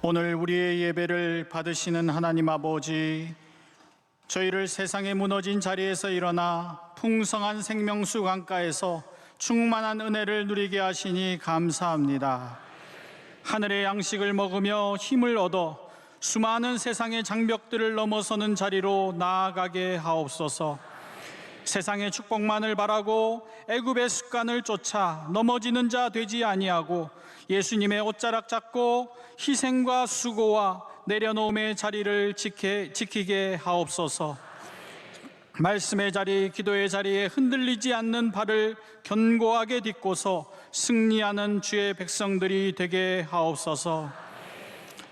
오늘 우리의 예배를 받으시는 하나님 아버지, 저희를 세상에 무너진 자리에서 일어나 풍성한 생명수 강가에서 충만한 은혜를 누리게 하시니 감사합니다. 하늘의 양식을 먹으며 힘을 얻어 수많은 세상의 장벽들을 넘어서는 자리로 나아가게 하옵소서. 세상의 축복만을 바라고 애굽의 습관을 쫓아 넘어지는 자 되지 아니하고 예수님의 옷자락 잡고 희생과 수고와 내려놓음의 자리를 지키게 하옵소서. 말씀의 자리, 기도의 자리에 흔들리지 않는 발을 견고하게 딛고서 승리하는 주의 백성들이 되게 하옵소서.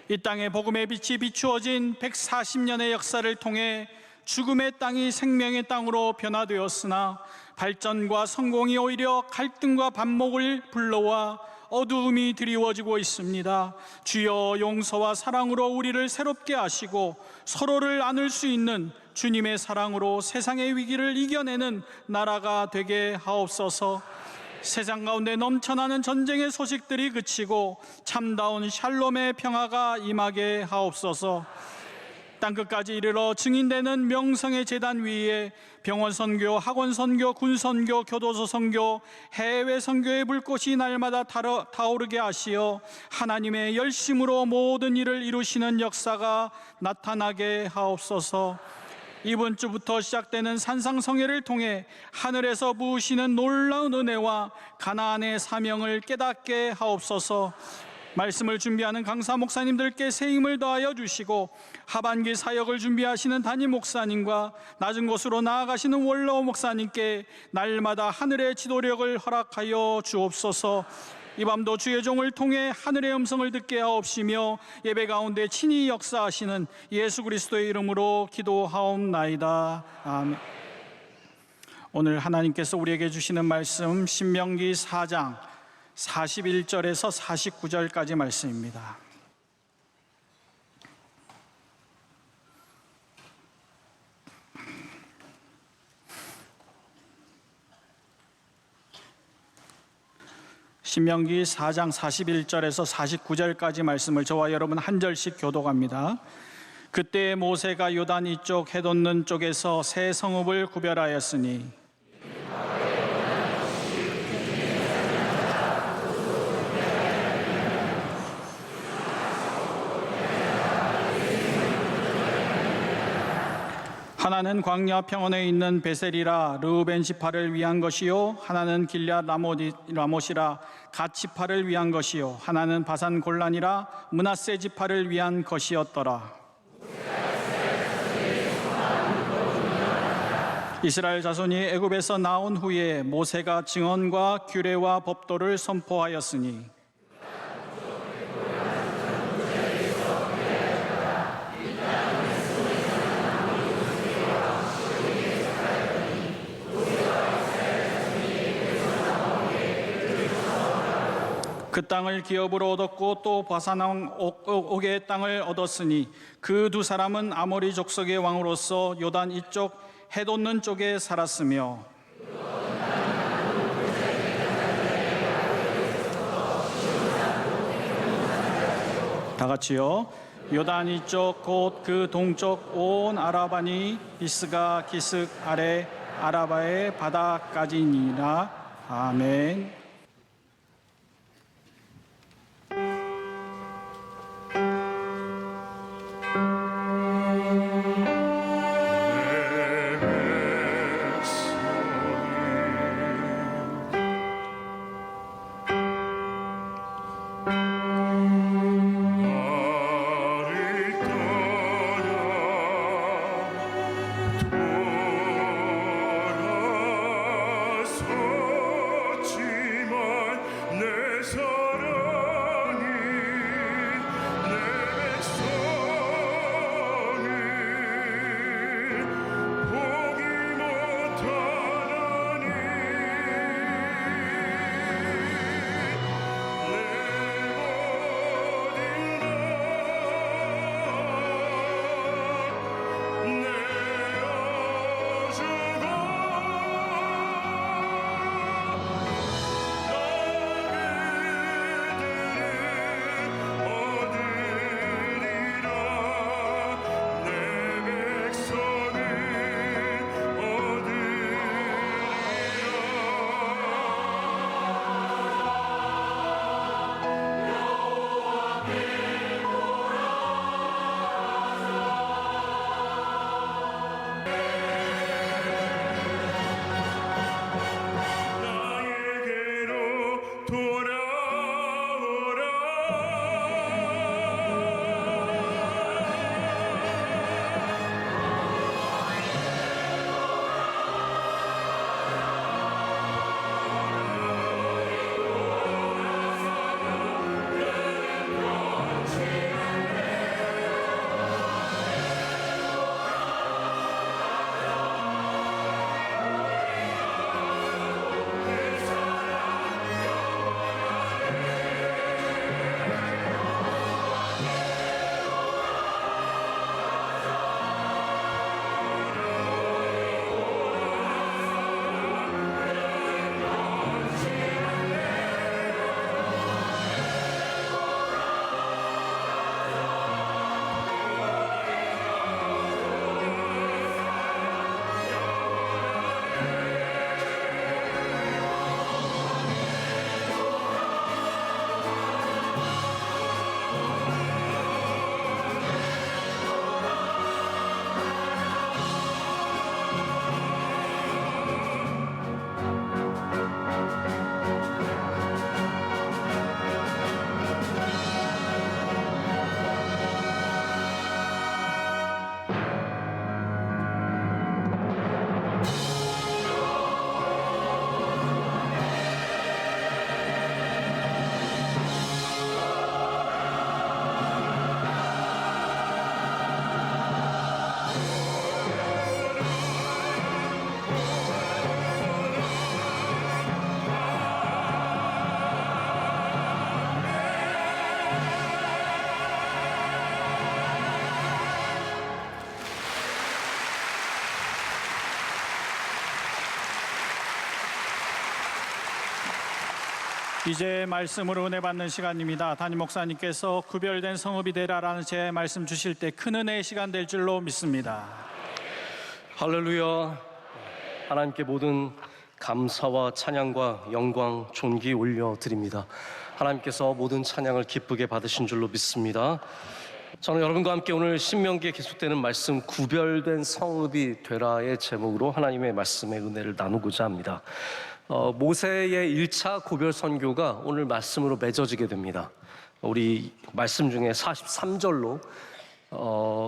이 땅에 복음의 빛이 비추어진 140년의 역사를 통해 죽음의 땅이 생명의 땅으로 변화되었으나 발전과 성공이 오히려 갈등과 반목을 불러와 어두움이 드리워지고 있습니다. 주여, 용서와 사랑으로 우리를 새롭게 하시고 서로를 안을 수 있는 주님의 사랑으로 세상의 위기를 이겨내는 나라가 되게 하옵소서. 세상 가운데 넘쳐나는 전쟁의 소식들이 그치고 참다운 샬롬의 평화가 임하게 하옵소서. 땅끝까지 이르러 증인되는 명성의 제단 위에 병원 선교, 학원 선교, 군 선교, 교도소 선교, 해외 선교의 불꽃이 날마다 타오르게 하시어 하나님의 열심으로 모든 일을 이루시는 역사가 나타나게 하옵소서. 이번 주부터 시작되는 산상성회를 통해 하늘에서 부으시는 놀라운 은혜와 가나안의 사명을 깨닫게 하옵소서. 말씀을 준비하는 강사 목사님들께 새 힘을 더하여 주시고 하반기 사역을 준비하시는 담임 목사님과 낮은 곳으로 나아가시는 원로 목사님께 날마다 하늘의 지도력을 허락하여 주옵소서. 이 밤도 주의 종을 통해 하늘의 음성을 듣게 하옵시며 예배 가운데 친히 역사하시는 예수 그리스도의 이름으로 기도하옵나이다. 아멘. 오늘 하나님께서 우리에게 주시는 말씀 신명기 4장 41절에서 49절까지 말씀입니다. 신명기 4장 41절에서 49절까지 말씀을 저와 여러분 한 절씩 교독합니다. 그때 모세가 요단 이쪽 해돋는 쪽에서 세 성읍을 구별하였으니 하나는 광야 평원에 있는 베셀이라 르우벤 지파를 위한 것이요, 하나는 길앗 라못이라 갓 지파를 위한 것이요, 하나는 바산 골란이라 므낫세 지파를 위한 것이었더라. 이스라엘 자손이 애굽에서 나온 후에 모세가 증언과 규례와 법도를 선포하였으니 그 땅을 기업으로 얻었고 또 바산 왕 옥의 땅을 얻었으니 그 두 사람은 아모리 족속의 왕으로서 요단 이쪽 해돋는 쪽에 살았으며 다 같이요. 요단 이쪽 곧 그 동쪽 온 아라바니 비스가 기슭 아래 아라바의 바다까지니라. 아멘. 돌아서지 이제 말씀으로 은혜 받는 시간입니다. 담임 목사님께서 구별된 성읍이 되라라는 제 말씀 주실 때 큰 은혜의 시간 될 줄로 믿습니다. 할렐루야. 하나님께 모든 감사와 찬양과 영광, 존귀 올려드립니다. 하나님께서 모든 찬양을 기쁘게 받으신 줄로 믿습니다. 저는 여러분과 함께 오늘 신명기에 계속되는 말씀 구별된 성읍이 되라의 제목으로 하나님의 말씀의 은혜를 나누고자 합니다. 모세의 1차 고별 선교가 오늘 말씀으로 맺어지게 됩니다. 우리 말씀 중에 43절로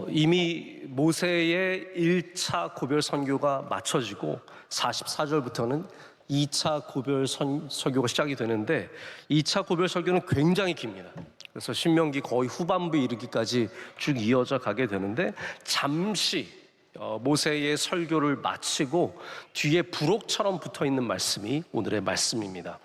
이미 모세의 1차 고별 선교가 마쳐지고 44절부터는 2차 고별 설교가 시작이 되는데 2차 고별 설교는 굉장히 깁니다. 그래서 신명기 거의 후반부에 이르기까지 쭉 이어져 가게 되는데 잠시 모세의 설교를 마치고 뒤에 부록처럼 붙어있는 말씀이 오늘의 말씀입니다.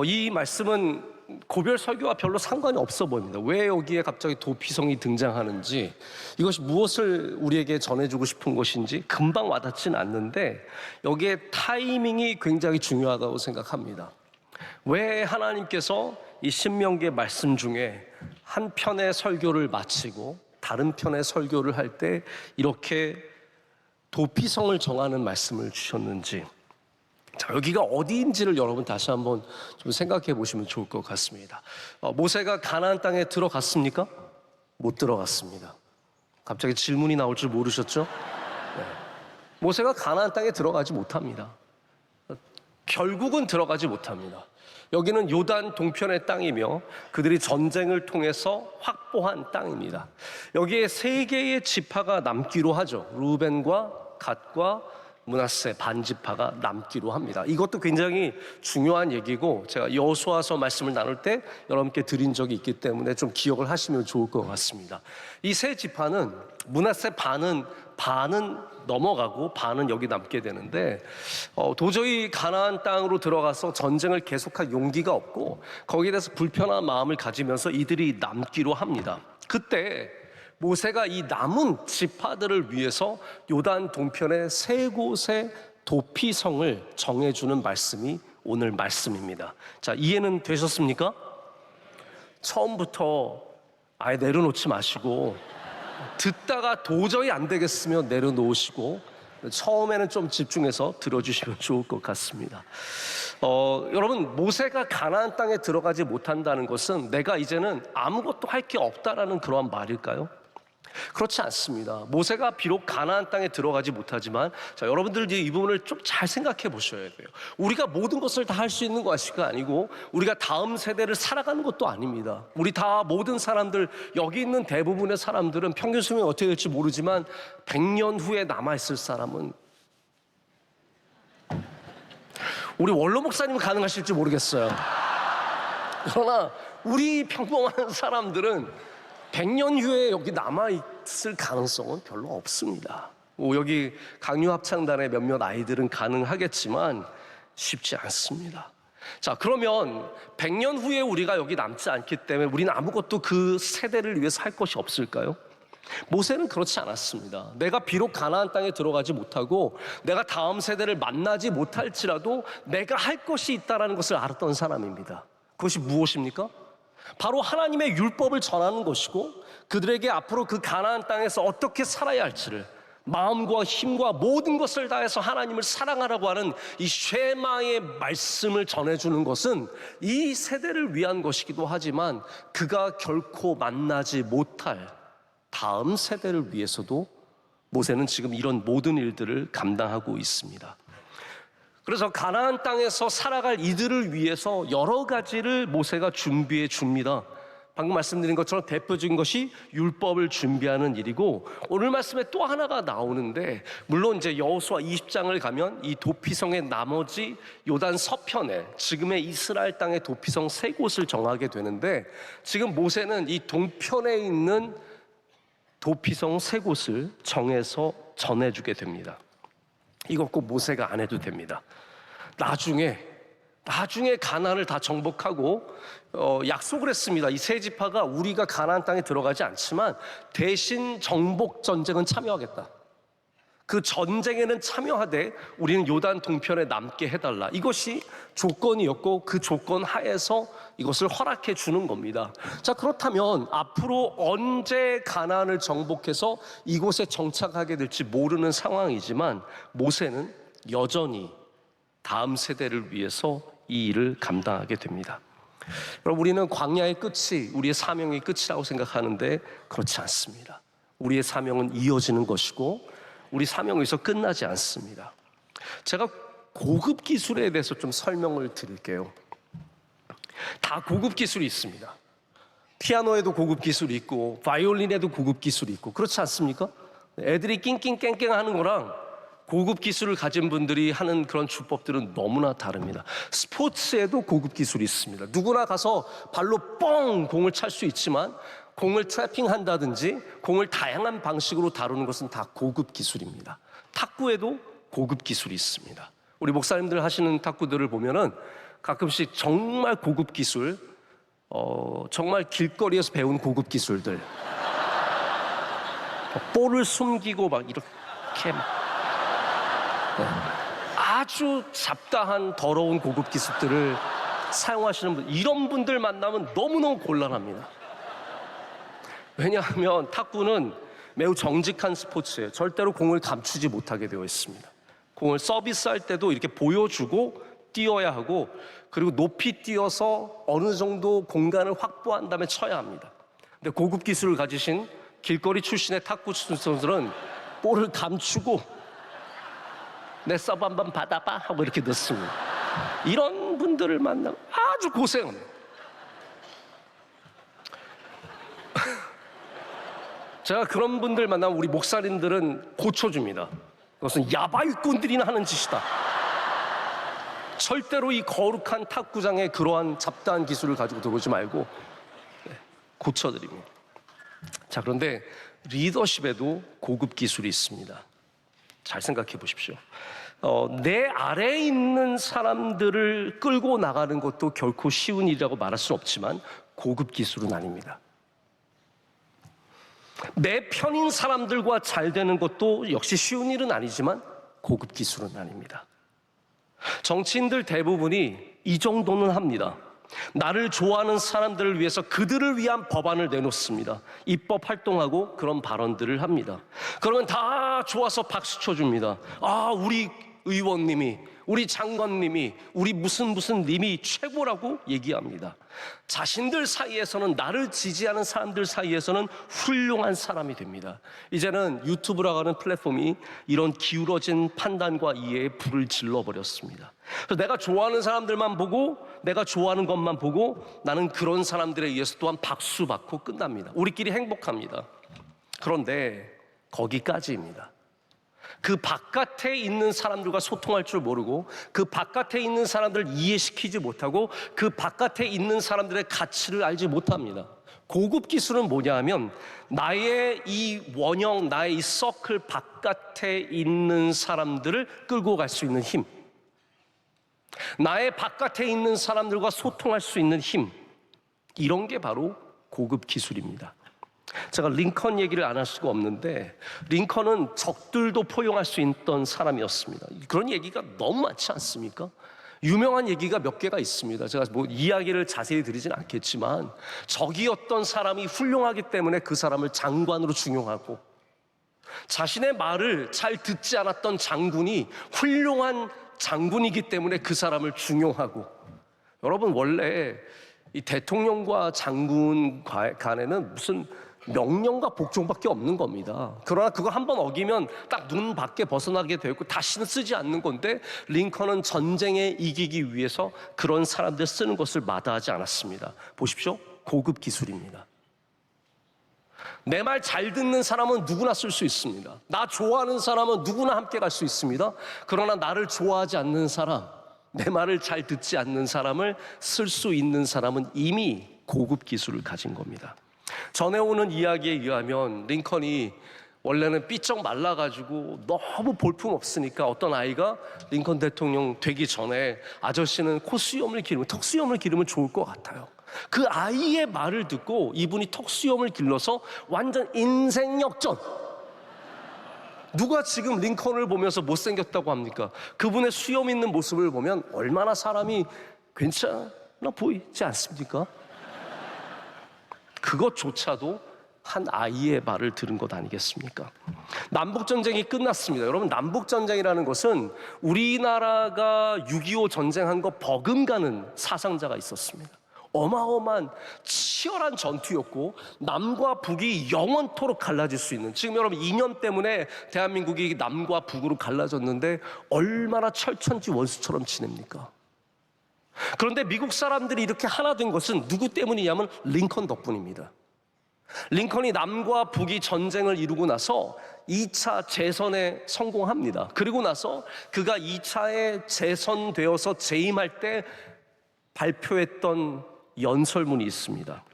이 말씀은 고별 설교와 별로 상관이 없어 보입니다. 왜 여기에 갑자기 도피성이 등장하는지, 이것이 무엇을 우리에게 전해주고 싶은 것인지 금방 와닿지는 않는데 여기에 타이밍이 굉장히 중요하다고 생각합니다. 왜 하나님께서 이 신명기의 말씀 중에 한 편의 설교를 마치고 다른 편의 설교를 할 때 이렇게 도피성을 정하는 말씀을 주셨는지, 자, 여기가 어디인지를 여러분 다시 한번 좀 생각해 보시면 좋을 것 같습니다. 모세가 가나안 땅에 들어갔습니까? 못 들어갔습니다. 갑자기 질문이 나올 줄 모르셨죠? 네. 모세가 가나안 땅에 들어가지 못합니다. 결국은 들어가지 못합니다. 여기는 요단 동편의 땅이며 그들이 전쟁을 통해서 확보한 땅입니다. 여기에 세 개의 지파가 남기로 하죠. 루벤과 갓과 므낫세 반지파가 남기로 합니다. 이것도 굉장히 중요한 얘기고 제가 여호수아서 말씀을 나눌 때 여러분께 드린 적이 있기 때문에 좀 기억을 하시면 좋을 것 같습니다. 이 세 지파는 므낫세 반은 넘어가고 반은 여기 남게 되는데 도저히 가나안 땅으로 들어가서 전쟁을 계속할 용기가 없고 거기에 대해서 불편한 마음을 가지면서 이들이 남기로 합니다. 그때 모세가 이 남은 지파들을 위해서 요단 동편의 세 곳의 도피성을 정해주는 말씀이 오늘 말씀입니다. 자, 이해는 되셨습니까? 처음부터 아예 내려놓지 마시고 듣다가 도저히 안 되겠으면 내려놓으시고 처음에는 좀 집중해서 들어주시면 좋을 것 같습니다. 여러분, 모세가 가나안 땅에 들어가지 못한다는 것은 내가 이제는 아무것도 할 게 없다라는 그러한 말일까요? 그렇지 않습니다. 모세가 비록 가나안 땅에 들어가지 못하지만, 자, 여러분들 이 부분을 좀 잘 생각해 보셔야 돼요. 우리가 모든 것을 다 할 수 있는 것이 아니고 우리가 다음 세대를 살아가는 것도 아닙니다. 우리 다 모든 사람들, 여기 있는 대부분의 사람들은 평균 수명이 어떻게 될지 모르지만 100년 후에 남아있을 사람은, 우리 원로 목사님은 가능하실지 모르겠어요. 그러나 우리 평범한 사람들은 100년 후에 여기 남아있을 가능성은 별로 없습니다. 여기 강유합창단의 몇몇 아이들은 가능하겠지만 쉽지 않습니다. 자, 그러면 100년 후에 우리가 여기 남지 않기 때문에 우리는 아무것도 그 세대를 위해서 할 것이 없을까요? 모세는 그렇지 않았습니다. 내가 비록 가나안 땅에 들어가지 못하고 내가 다음 세대를 만나지 못할지라도 내가 할 것이 있다는 것을 알았던 사람입니다. 그것이 무엇입니까? 바로 하나님의 율법을 전하는 것이고 그들에게 앞으로 그 가나안 땅에서 어떻게 살아야 할지를 마음과 힘과 모든 것을 다해서 하나님을 사랑하라고 하는 이 쉐마의 말씀을 전해주는 것은 이 세대를 위한 것이기도 하지만 그가 결코 만나지 못할 다음 세대를 위해서도 모세는 지금 이런 모든 일들을 감당하고 있습니다. 그래서 가나안 땅에서 살아갈 이들을 위해서 여러 가지를 모세가 준비해 줍니다. 방금 말씀드린 것처럼 대표적인 것이 율법을 준비하는 일이고, 오늘 말씀에 또 하나가 나오는데, 물론 이제 여호수아 20장을 가면 이 도피성의 나머지 요단 서편에 지금의 이스라엘 땅의 도피성 세 곳을 정하게 되는데, 지금 모세는 이 동편에 있는 도피성 세 곳을 정해서 전해주게 됩니다. 이거 꼭 모세가 안 해도 됩니다. 나중에 가나안을 다 정복하고 약속을 했습니다. 이 세 지파가 우리가 가나안 땅에 들어가지 않지만 대신 정복 전쟁은 참여하겠다. 그 전쟁에는 참여하되 우리는 요단 동편에 남게 해달라. 이것이 조건이었고 그 조건 하에서 이것을 허락해 주는 겁니다. 자, 그렇다면 앞으로 언제 가나안을 정복해서 이곳에 정착하게 될지 모르는 상황이지만 모세는 여전히 다음 세대를 위해서 이 일을 감당하게 됩니다. 여러분, 우리는 광야의 끝이 우리의 사명의 끝이라고 생각하는데 그렇지 않습니다. 우리의 사명은 이어지는 것이고 우리 사명에서 끝나지 않습니다. 제가 고급 기술에 대해서 좀 설명을 드릴게요. 다 고급 기술이 있습니다. 피아노에도 고급 기술이 있고 바이올린에도 고급 기술이 있고 그렇지 않습니까? 애들이 낑낑깽깽 하는 거랑 고급 기술을 가진 분들이 하는 그런 주법들은 너무나 다릅니다. 스포츠에도 고급 기술이 있습니다. 누구나 가서 발로 뻥 공을 찰 수 있지만 공을 트래핑한다든지 공을 다양한 방식으로 다루는 것은 다 고급 기술입니다. 탁구에도 고급 기술이 있습니다. 우리 목사님들 하시는 탁구들을 보면은 가끔씩 정말 고급 기술, 정말 길거리에서 배운 고급 기술들, 볼을 숨기고 막 이렇게 아주 잡다한 더러운 고급 기술들을 사용하시는 분, 이런 분들 만나면 너무너무 곤란합니다. 왜냐하면 탁구는 매우 정직한 스포츠예요. 절대로 공을 감추지 못하게 되어 있습니다. 공을 서비스할 때도 이렇게 보여주고 뛰어야 하고, 그리고 높이 뛰어서 어느 정도 공간을 확보한 다음에 쳐야 합니다. 근데 고급 기술을 가지신 길거리 출신의 탁구 선수들은 볼을 감추고 내 서브 한번 받아봐 하고 이렇게 넣습니다. 이런 분들을 만나면 아주 고생합니다. 제가 그런 분들 만나면 우리 목사님들은 고쳐줍니다. 그것은 야바이꾼들이나 하는 짓이다. 절대로 이 거룩한 탁구장에 그러한 잡다한 기술을 가지고 들어오지 말고 고쳐드립니다. 자, 그런데 리더십에도 고급 기술이 있습니다. 잘 생각해 보십시오. 내 아래에 있는 사람들을 끌고 나가는 것도 결코 쉬운 일이라고 말할 수는 없지만 고급 기술은 아닙니다. 내 편인 사람들과 잘 되는 것도 역시 쉬운 일은 아니지만 고급 기술은 아닙니다. 정치인들 대부분이 이 정도는 합니다. 나를 좋아하는 사람들을 위해서 그들을 위한 법안을 내놓습니다. 입법 활동하고 그런 발언들을 합니다. 그러면 다 좋아서 박수 쳐줍니다. 아, 우리 의원님이, 우리 장관님이, 우리 무슨 님이 최고라고 얘기합니다. 자신들 사이에서는, 나를 지지하는 사람들 사이에서는 훌륭한 사람이 됩니다. 이제는 유튜브라고 하는 플랫폼이 이런 기울어진 판단과 이해에 불을 질러버렸습니다. 그래서 내가 좋아하는 사람들만 보고, 내가 좋아하는 것만 보고, 나는 그런 사람들에 의해서 또한 박수 받고 끝납니다. 우리끼리 행복합니다. 그런데 거기까지입니다. 그 바깥에 있는 사람들과 소통할 줄 모르고, 그 바깥에 있는 사람들을 이해시키지 못하고, 그 바깥에 있는 사람들의 가치를 알지 못합니다. 고급 기술은 뭐냐 하면 나의 이 원형, 나의 이 서클 바깥에 있는 사람들을 끌고 갈 수 있는 힘, 나의 바깥에 있는 사람들과 소통할 수 있는 힘, 이런 게 바로 고급 기술입니다. 제가 링컨 얘기를 안 할 수가 없는데, 링컨은 적들도 포용할 수 있던 사람이었습니다. 그런 얘기가 너무 많지 않습니까? 유명한 얘기가 몇 개가 있습니다. 제가 뭐 이야기를 자세히 드리진 않겠지만, 적이었던 사람이 훌륭하기 때문에 그 사람을 장관으로 중용하고, 자신의 말을 잘 듣지 않았던 장군이 훌륭한 장군이기 때문에 그 사람을 중용하고. 여러분, 원래 이 대통령과 장군 간에는 무슨 명령과 복종밖에 없는 겁니다. 그러나 그거 한번 어기면 딱 눈 밖에 벗어나게 되고 다시는 쓰지 않는 건데, 링컨은 전쟁에 이기기 위해서 그런 사람들 쓰는 것을 마다하지 않았습니다. 보십시오. 고급 기술입니다. 내 말 잘 듣는 사람은 누구나 쓸 수 있습니다. 나 좋아하는 사람은 누구나 함께 갈 수 있습니다. 그러나 나를 좋아하지 않는 사람, 내 말을 잘 듣지 않는 사람을 쓸 수 있는 사람은 이미 고급 기술을 가진 겁니다. 전해오는 이야기에 의하면 링컨이 원래는 삐쩍 말라가지고 너무 볼품없으니까 어떤 아이가 링컨 대통령 되기 전에 아저씨는 턱수염을 기르면 좋을 것 같아요. 그 아이의 말을 듣고 이분이 턱수염을 길러서 완전 인생 역전, 누가 지금 링컨을 보면서 못생겼다고 합니까? 그분의 수염 있는 모습을 보면 얼마나 사람이 괜찮아 보이지 않습니까? 그것조차도 한 아이의 말을 들은 것 아니겠습니까? 남북전쟁이 끝났습니다. 여러분, 남북전쟁이라는 것은 우리나라가 6.25 전쟁한 거 버금가는 사상자가 있었습니다. 어마어마한 치열한 전투였고 남과 북이 영원토록 갈라질 수 있는, 지금 여러분 이념 때문에 대한민국이 남과 북으로 갈라졌는데 얼마나 철천지 원수처럼 지냅니까? 그런데 미국 사람들이 이렇게 하나 된 것은 누구 때문이냐면 링컨 덕분입니다. 링컨이 남과 북이 전쟁을 이루고 나서 2차 재선에 성공합니다. 그리고 나서 그가 2차에 재선되어서 재임할 때 발표했던 연설문이 있습니다.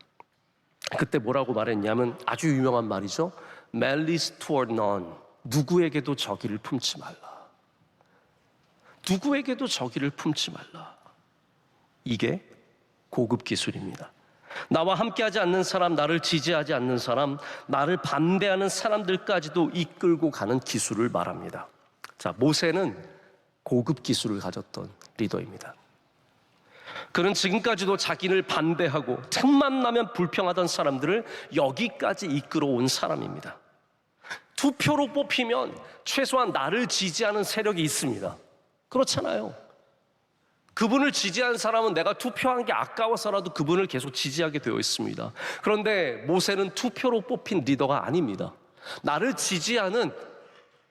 그때 뭐라고 말했냐면 아주 유명한 말이죠. Malice toward none. 누구에게도 적의를 품지 말라. 누구에게도 적의를 품지 말라. 이게 고급 기술입니다. 나와 함께하지 않는 사람, 나를 지지하지 않는 사람, 나를 반대하는 사람들까지도 이끌고 가는 기술을 말합니다. 자, 모세는 고급 기술을 가졌던 리더입니다. 그는 지금까지도 자기를 반대하고 틈만 나면 불평하던 사람들을 여기까지 이끌어온 사람입니다. 투표로 뽑히면 최소한 나를 지지하는 세력이 있습니다. 그렇잖아요. 그분을 지지한 사람은 내가 투표한 게 아까워서라도 그분을 계속 지지하게 되어 있습니다. 그런데 모세는 투표로 뽑힌 리더가 아닙니다. 나를 지지하는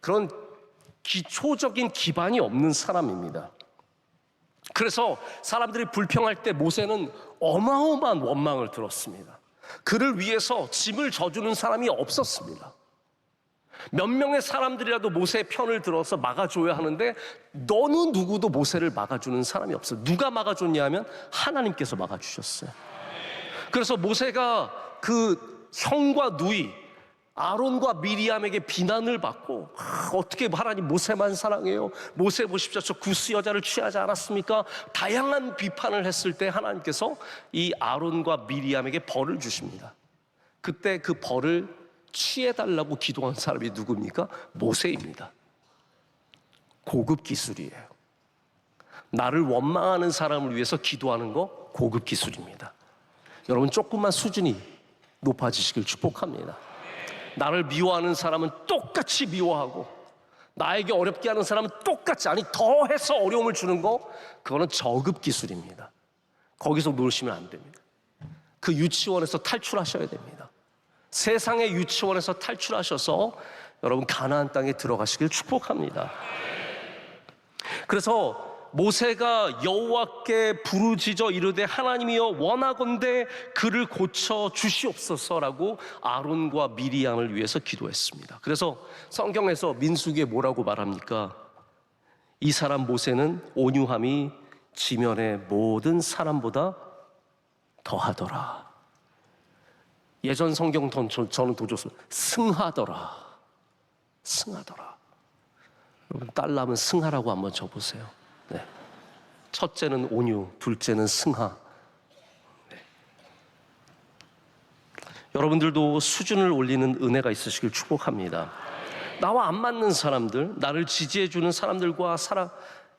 그런 기초적인 기반이 없는 사람입니다. 그래서 사람들이 불평할 때 모세는 어마어마한 원망을 들었습니다. 그를 위해서 짐을 져주는 사람이 없었습니다. 몇 명의 사람들이라도 모세의 편을 들어서 막아줘야 하는데 너는 누구도 모세를 막아주는 사람이 없어요. 누가 막아줬냐 하면 하나님께서 막아주셨어요. 그래서 모세가 그 형과 누이 아론과 미리암에게 비난을 받고 어떻게 하나님 모세만 사랑해요? 모세 보십시오. 저 구스 여자를 취하지 않았습니까? 다양한 비판을 했을 때 하나님께서 이 아론과 미리암에게 벌을 주십니다. 그때 그 벌을 취해달라고 기도한 사람이 누굽니까? 모세입니다. 고급 기술이에요. 나를 원망하는 사람을 위해서 기도하는 거 고급 기술입니다. 여러분 조금만 수준이 높아지시길 축복합니다. 나를 미워하는 사람은 똑같이 미워하고 나에게 어렵게 하는 사람은 똑같이, 아니 더해서 어려움을 주는 거, 그거는 저급 기술입니다. 거기서 놓으시면 안 됩니다. 그 유치원에서 탈출하셔야 됩니다. 세상의 유치원에서 탈출하셔서 여러분 가나안 땅에 들어가시길 축복합니다. 그래서 모세가 여호와께 부르짖어 이르되 하나님이여 원하건대 그를 고쳐 주시옵소서라고 아론과 미리암을 위해서 기도했습니다. 그래서 성경에서 민수기에 뭐라고 말합니까? 이 사람 모세는 온유함이 지면의 모든 사람보다 더하더라. 예전 성경 저는 더 좋습니다. 승하더라. 승하더라. 여러분 딸 낳으면 승하라고 한번 줘보세요. 네. 첫째는 온유, 둘째는 승하. 네. 여러분들도 수준을 올리는 은혜가 있으시길 축복합니다. 나와 안 맞는 사람들, 나를 지지해주는 사람들과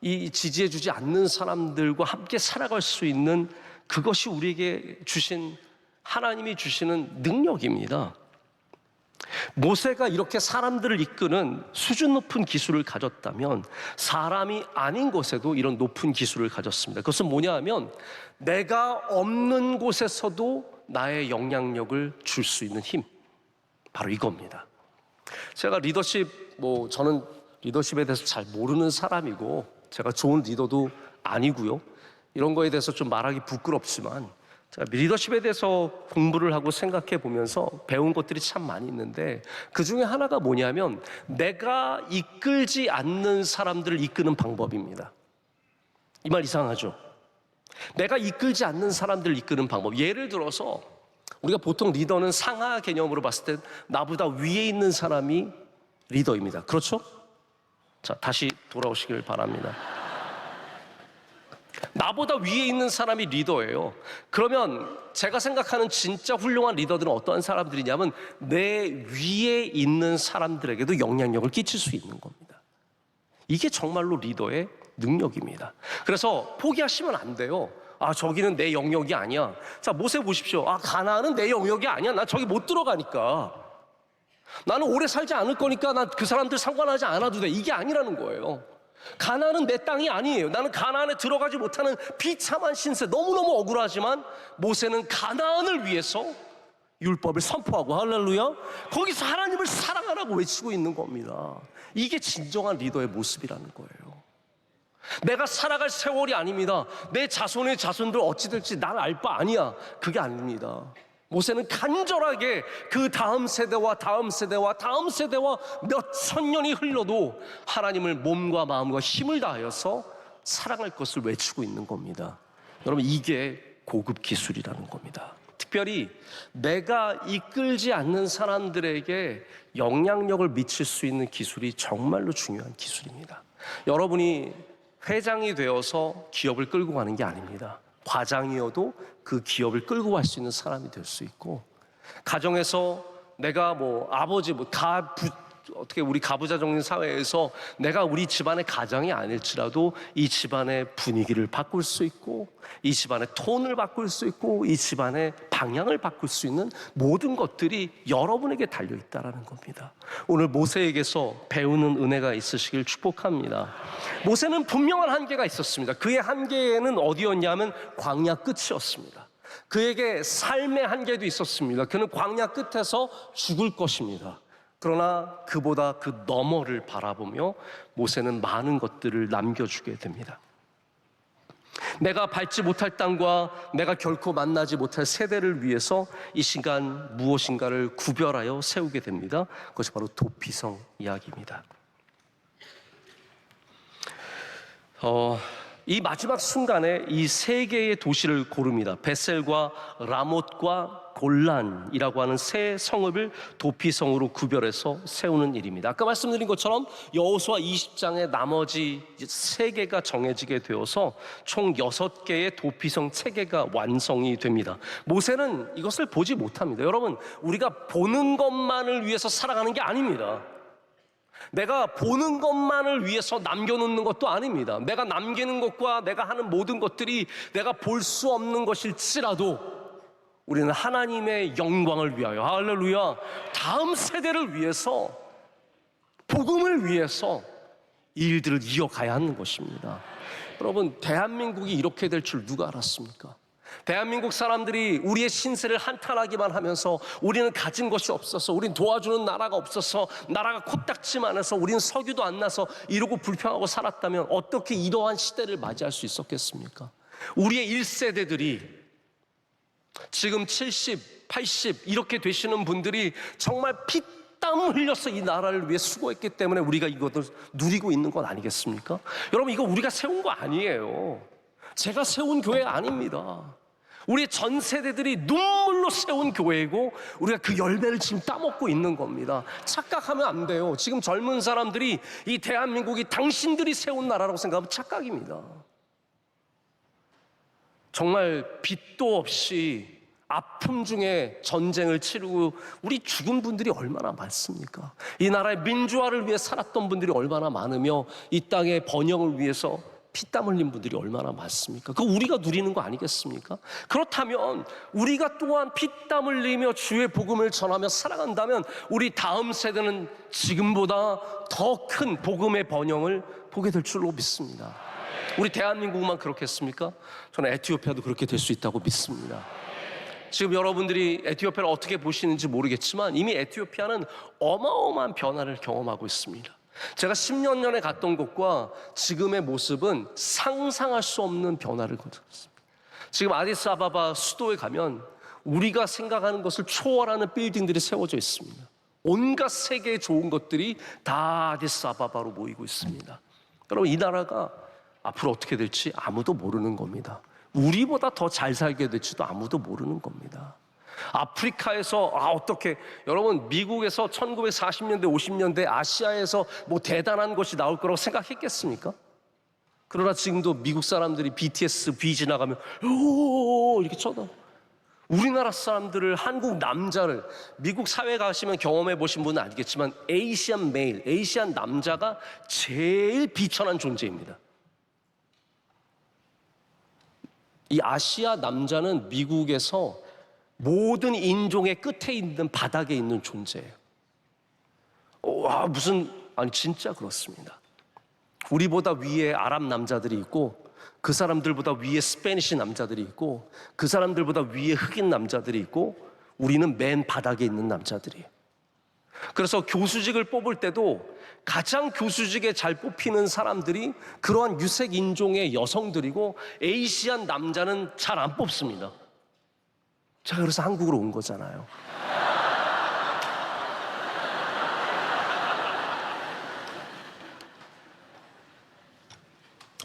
이 지지해주지 않는 사람들과 함께 살아갈 수 있는 그것이 우리에게 주신, 하나님이 주시는 능력입니다. 모세가 이렇게 사람들을 이끄는 수준 높은 기술을 가졌다면 사람이 아닌 곳에도 이런 높은 기술을 가졌습니다. 그것은 뭐냐 하면 내가 없는 곳에서도 나의 영향력을 줄 수 있는 힘, 바로 이겁니다. 제가 저는 리더십에 대해서 잘 모르는 사람이고 제가 좋은 리더도 아니고요. 이런 거에 대해서 좀 말하기 부끄럽지만 제가 리더십에 대해서 공부를 하고 생각해 보면서 배운 것들이 참 많이 있는데 그 중에 하나가 뭐냐면 내가 이끌지 않는 사람들을 이끄는 방법입니다. 이 말 이상하죠? 내가 이끌지 않는 사람들을 이끄는 방법. 예를 들어서 우리가 보통 리더는 상하 개념으로 봤을 때 나보다 위에 있는 사람이 리더입니다. 그렇죠? 자, 다시 돌아오시길 바랍니다. 나보다 위에 있는 사람이 리더예요. 그러면 제가 생각하는 진짜 훌륭한 리더들은 어떠한 사람들이냐면 내 위에 있는 사람들에게도 영향력을 끼칠 수 있는 겁니다. 이게 정말로 리더의 능력입니다. 그래서 포기하시면 안 돼요. 아, 저기는 내 영역이 아니야. 자, 모세 보십시오. 아, 가나안은 내 영역이 아니야. 나 저기 못 들어가니까. 나는 오래 살지 않을 거니까 난 그 사람들 상관하지 않아도 돼. 이게 아니라는 거예요. 가나안은 내 땅이 아니에요. 나는 가나안에 들어가지 못하는 비참한 신세. 너무너무 억울하지만 모세는 가나안을 위해서 율법을 선포하고, 할렐루야, 거기서 하나님을 사랑하라고 외치고 있는 겁니다. 이게 진정한 리더의 모습이라는 거예요. 내가 살아갈 세월이 아닙니다. 내 자손의 자손들 어찌 될지 난 알 바 아니야. 그게 아닙니다. 모세는 간절하게 그 다음 세대와 다음 세대와 다음 세대와 몇 천 년이 흘러도 하나님을 몸과 마음과 힘을 다하여서 사랑할 것을 외치고 있는 겁니다. 여러분, 이게 고급 기술이라는 겁니다. 특별히 내가 이끌지 않는 사람들에게 영향력을 미칠 수 있는 기술이 정말로 중요한 기술입니다. 여러분이 회장이 되어서 기업을 끌고 가는 게 아닙니다. 과장이어도 그 기업을 끌고 갈 수 있는 사람이 될 수 있고, 가정에서 내가 아버지 어떻게 우리 가부자적인 사회에서 내가 우리 집안의 가장이 아닐지라도 이 집안의 분위기를 바꿀 수 있고, 이 집안의 톤을 바꿀 수 있고, 이 집안의 방향을 바꿀 수 있는 모든 것들이 여러분에게 달려있다는 겁니다. 오늘 모세에게서 배우는 은혜가 있으시길 축복합니다. 모세는 분명한 한계가 있었습니다. 그의 한계는 어디였냐면 광야 끝이었습니다. 그에게 삶의 한계도 있었습니다. 그는 광야 끝에서 죽을 것입니다. 그러나 그보다 그 너머를 바라보며 모세는 많은 것들을 남겨주게 됩니다. 내가 밟지 못할 땅과 내가 결코 만나지 못할 세대를 위해서 이 시간 무엇인가를 구별하여 세우게 됩니다. 그것이 바로 도피성 이야기입니다. 이 마지막 순간에 이 세 개의 도시를 고릅니다. 베셀과 라못과 골란이라고 하는 세 성읍을 도피성으로 구별해서 세우는 일입니다. 아까 말씀드린 것처럼 여호수아 20장에 나머지 세 개가 정해지게 되어서 총 6개의 도피성 체계가 완성이 됩니다. 모세는 이것을 보지 못합니다. 여러분, 우리가 보는 것만을 위해서 살아가는 게 아닙니다. 내가 보는 것만을 위해서 남겨놓는 것도 아닙니다. 내가 남기는 것과 내가 하는 모든 것들이 내가 볼 수 없는 것일지라도 우리는 하나님의 영광을 위하여, 할렐루야, 다음 세대를 위해서, 복음을 위해서 이 일들을 이어가야 하는 것입니다. 여러분, 대한민국이 이렇게 될 줄 누가 알았습니까? 대한민국 사람들이 우리의 신세를 한탄하기만 하면서 우리는 가진 것이 없어서, 우린 도와주는 나라가 없어서, 나라가 코딱지만 해서, 우린 석유도 안 나서 이러고 불평하고 살았다면 어떻게 이러한 시대를 맞이할 수 있었겠습니까? 우리의 1세대들이 지금 70, 80 이렇게 되시는 분들이 정말 피땀 흘려서 이 나라를 위해 수고했기 때문에 우리가 이것을 누리고 있는 건 아니겠습니까? 여러분, 이거 우리가 세운 거 아니에요. 제가 세운 교회 아닙니다. 우리의 전 세대들이 눈물로 세운 교회이고 우리가 그 열매를 지금 따먹고 있는 겁니다. 착각하면 안 돼요. 지금 젊은 사람들이 이 대한민국이 당신들이 세운 나라라고 생각하면 착각입니다. 정말 빚도 없이 아픔 중에 전쟁을 치르고 우리 죽은 분들이 얼마나 많습니까? 이 나라의 민주화를 위해 살았던 분들이 얼마나 많으며 이 땅의 번영을 위해서 피땀 흘린 분들이 얼마나 많습니까? 그거 우리가 누리는 거 아니겠습니까? 그렇다면 우리가 또한 피땀 흘리며 주의 복음을 전하며 살아간다면 우리 다음 세대는 지금보다 더 큰 복음의 번영을 보게 될 줄로 믿습니다. 우리 대한민국만 그렇겠습니까? 저는 에티오피아도 그렇게 될 수 있다고 믿습니다. 지금 여러분들이 에티오피아를 어떻게 보시는지 모르겠지만 이미 에티오피아는 어마어마한 변화를 경험하고 있습니다. 제가 10년 전에 갔던 곳과 지금의 모습은 상상할 수 없는 변화를 거뒀습니다. 지금 아디스아바바 수도에 가면 우리가 생각하는 것을 초월하는 빌딩들이 세워져 있습니다. 온갖 세계의 좋은 것들이 다 아디스아바바로 모이고 있습니다. 여러분, 이 나라가 앞으로 어떻게 될지 아무도 모르는 겁니다. 우리보다 더 잘 살게 될지도 아무도 모르는 겁니다. 아프리카에서 어떻게, 여러분, 미국에서 1940년대 50년대 아시아에서 뭐 대단한 것이 나올 거라고 생각했겠습니까? 그러나 지금도 미국 사람들이 BTS B 지나가면 오 이렇게 쳐다. 우리나라 사람들을, 한국 남자를, 미국 사회 가시면 경험해 보신 분은 알겠지만 에이시안 메일, 에이시안 남자가 제일 비천한 존재입니다. 이 아시아 남자는 미국에서 모든 인종의 끝에 있는, 바닥에 있는 존재예요. 아니 진짜 그렇습니다. 우리보다 위에 아랍 남자들이 있고, 그 사람들보다 위에 스페니시 남자들이 있고, 그 사람들보다 위에 흑인 남자들이 있고, 우리는 맨 바닥에 있는 남자들이에요. 그래서 교수직을 뽑을 때도 가장 교수직에 잘 뽑히는 사람들이 그러한 유색 인종의 여성들이고, 에이시안 남자는 잘 안 뽑습니다. 제가 그래서 한국으로 온 거잖아요.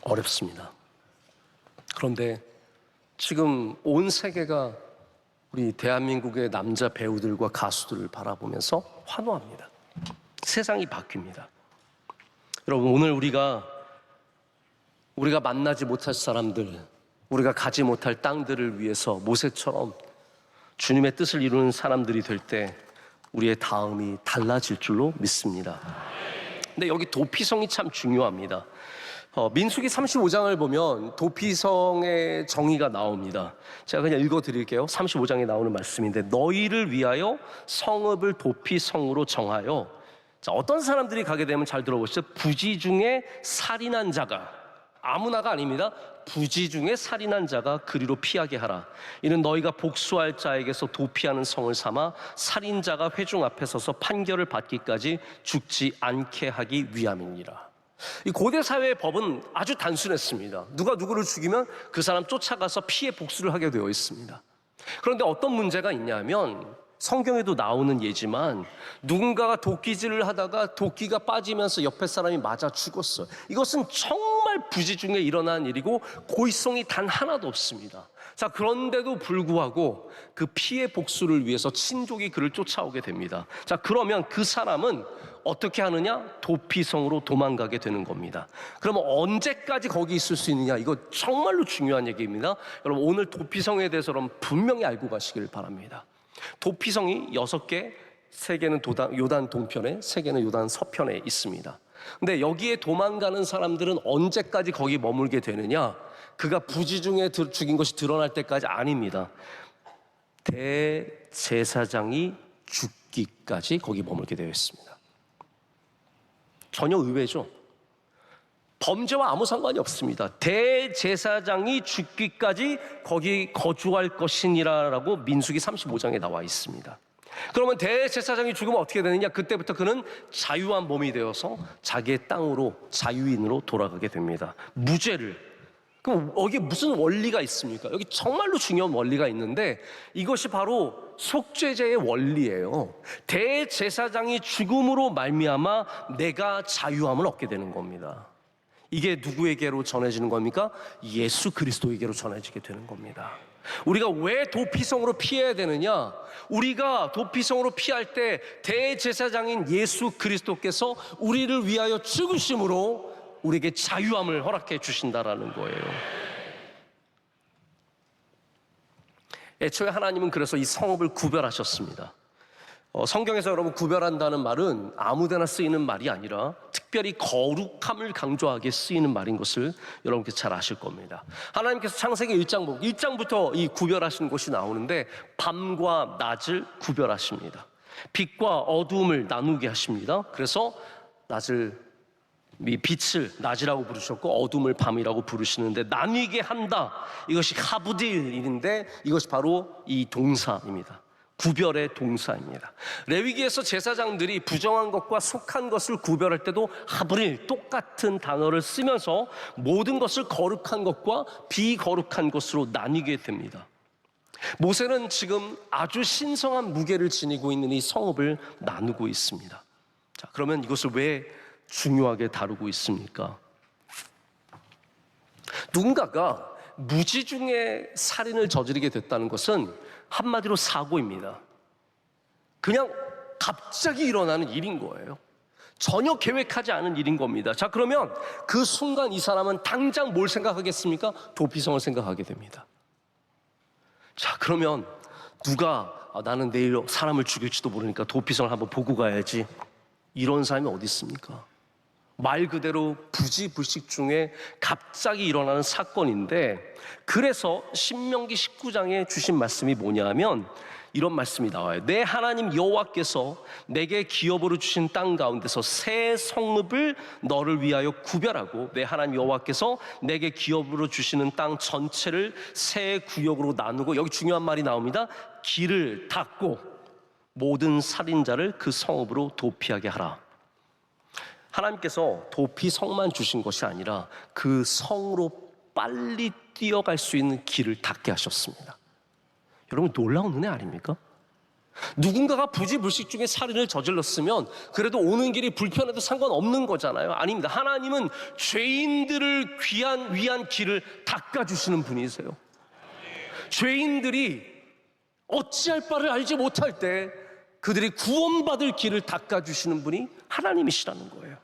어렵습니다. 그런데 지금 온 세계가 우리 대한민국의 남자 배우들과 가수들을 바라보면서 환호합니다. 세상이 바뀝니다. 여러분, 오늘 우리가 만나지 못할 사람들, 우리가 가지 못할 땅들을 위해서 모세처럼 주님의 뜻을 이루는 사람들이 될 때 우리의 다음이 달라질 줄로 믿습니다. 근데 여기 도피성이 참 중요합니다. 민수기 35장을 보면 도피성의 정의가 나옵니다. 제가 그냥 읽어드릴게요. 35장에 나오는 말씀인데, 너희를 위하여 성읍을 도피성으로 정하여, 자, 어떤 사람들이 가게 되면 잘 들어보시죠. 부지 중에 살인한 자가, 아무나가 아닙니다. 부지 중에 살인한 자가 그리로 피하게 하라. 이는 너희가 복수할 자에게서 도피하는 성을 삼아 살인자가 회중 앞에 서서 판결을 받기까지 죽지 않게 하기 위함이니라. 이 고대 사회의 법은 아주 단순했습니다. 누가 누구를 죽이면 그 사람 쫓아가서 피해 복수를 하게 되어 있습니다. 그런데 어떤 문제가 있냐면, 성경에도 나오는 예지만 누군가가 도끼질을 하다가 도끼가 빠지면서 옆에 사람이 맞아 죽었어요. 이것은 정말 부지 중에 일어난 일이고 고의성이 단 하나도 없습니다. 자, 그런데도 불구하고 그 피해 복수를 위해서 친족이 그를 쫓아오게 됩니다. 자, 그러면 그 사람은 어떻게 하느냐? 도피성으로 도망가게 되는 겁니다. 그러면 언제까지 거기 있을 수 있느냐? 이거 정말로 중요한 얘기입니다. 여러분, 오늘 도피성에 대해서 여러분 분명히 알고 가시길 바랍니다. 도피성이 6개, 3개는 요단 동편에, 3개는 요단 서편에 있습니다. 근데 여기에 도망가는 사람들은 언제까지 거기 머물게 되느냐? 그가 부지 중에 죽인 것이 드러날 때까지 아닙니다. 대제사장이 죽기까지 거기 머물게 되어 있습니다. 전혀 의외죠. 범죄와 아무 상관이 없습니다. 대제사장이 죽기까지 거기 거주할 것이니라라고 민수기 35장에 나와 있습니다. 그러면 대제사장이 죽으면 어떻게 되느냐? 그때부터 그는 자유한 몸이 되어서 자기의 땅으로, 자유인으로 돌아가게 됩니다. 무죄를. 그럼 여기에 무슨 원리가 있습니까? 여기 정말로 중요한 원리가 있는데, 이것이 바로 속죄제의 원리예요. 대제사장이 죽음으로 말미암아 내가 자유함을 얻게 되는 겁니다. 이게 누구에게로 전해지는 겁니까? 예수 그리스도에게로 전해지게 되는 겁니다. 우리가 왜 도피성으로 피해야 되느냐? 우리가 도피성으로 피할 때 대제사장인 예수 그리스도께서 우리를 위하여 죽으심으로 우리에게 자유함을 허락해 주신다라는 거예요. 애초에 하나님은 그래서 이 성읍을 구별하셨습니다. 성경에서 여러분 구별한다는 말은 아무데나 쓰이는 말이 아니라 특별히 거룩함을 강조하게 쓰이는 말인 것을 여러분께서 잘 아실 겁니다. 하나님께서 창세기 1장부터 이 구별하시는 것이 나오는데, 밤과 낮을 구별하십니다. 빛과 어두움을 나누게 하십니다. 그래서 이 빛을 낮이라고 부르셨고 어둠을 밤이라고 부르시는데, 나뉘게 한다, 이것이 하브딜인데 이것이 바로 이 동사입니다. 구별의 동사입니다. 레위기에서 제사장들이 부정한 것과 속한 것을 구별할 때도 하브릴, 똑같은 단어를 쓰면서 모든 것을 거룩한 것과 비거룩한 것으로 나뉘게 됩니다. 모세는 지금 아주 신성한 무게를 지니고 있는 이 성읍을 나누고 있습니다. 자, 그러면 이것을 왜 중요하게 다루고 있습니까? 누군가가 무지 중에 살인을 저지르게 됐다는 것은 한마디로 사고입니다. 그냥 갑자기 일어나는 일인 거예요. 전혀 계획하지 않은 일인 겁니다. 자, 그러면 그 순간 이 사람은 당장 뭘 생각하겠습니까? 도피성을 생각하게 됩니다. 자, 그러면 누가 나는 내일 사람을 죽일지도 모르니까 도피성을 한번 보고 가야지, 이런 사람이 어디 있습니까? 말 그대로 부지불식 중에 갑자기 일어나는 사건인데, 그래서 신명기 19장에 주신 말씀이 뭐냐면 이런 말씀이 나와요. 내 하나님 여호와께서 내게 기업으로 주신 땅 가운데서 새 성읍을 너를 위하여 구별하고, 내 하나님 여호와께서 내게 기업으로 주시는 땅 전체를 새 구역으로 나누고, 여기 중요한 말이 나옵니다. 길을 닫고 모든 살인자를 그 성읍으로 도피하게 하라. 하나님께서 도피성만 주신 것이 아니라 그 성으로 빨리 뛰어갈 수 있는 길을 닫게 하셨습니다. 여러분, 놀라운 은혜 아닙니까? 누군가가 부지불식 중에 살인을 저질렀으면 그래도 오는 길이 불편해도 상관없는 거잖아요. 아닙니다. 하나님은 죄인들을 위한 길을 닦아주시는 분이세요. 죄인들이 어찌할 바를 알지 못할 때 그들이 구원받을 길을 닦아주시는 분이 하나님이시라는 거예요.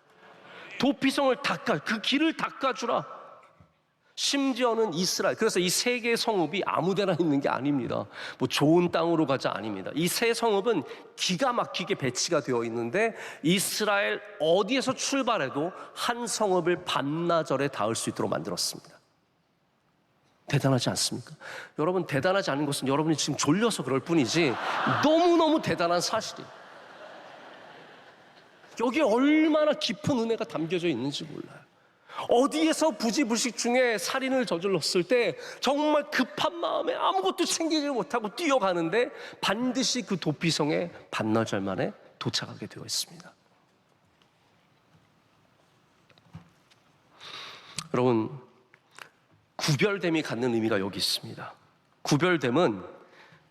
도피성을 그 길을 닦아주라. 심지어는 이스라엘, 그래서 이 세 개의 성읍이 아무데나 있는 게 아닙니다. 뭐 좋은 땅으로 가자 아닙니다. 이 세 성읍은 기가 막히게 배치가 되어 있는데, 이스라엘 어디에서 출발해도 한 성읍을 반나절에 닿을 수 있도록 만들었습니다. 대단하지 않습니까? 여러분, 대단하지 않은 것은 여러분이 지금 졸려서 그럴 뿐이지 너무너무 대단한 사실이에요. 여기에 얼마나 깊은 은혜가 담겨져 있는지 몰라요. 어디에서 부지불식 중에 살인을 저질렀을 때 정말 급한 마음에 아무것도 챙기지 못하고 뛰어가는데 반드시 그 도피성에 반나절 만에 도착하게 되어 있습니다. 여러분, 구별됨이 갖는 의미가 여기 있습니다. 구별됨은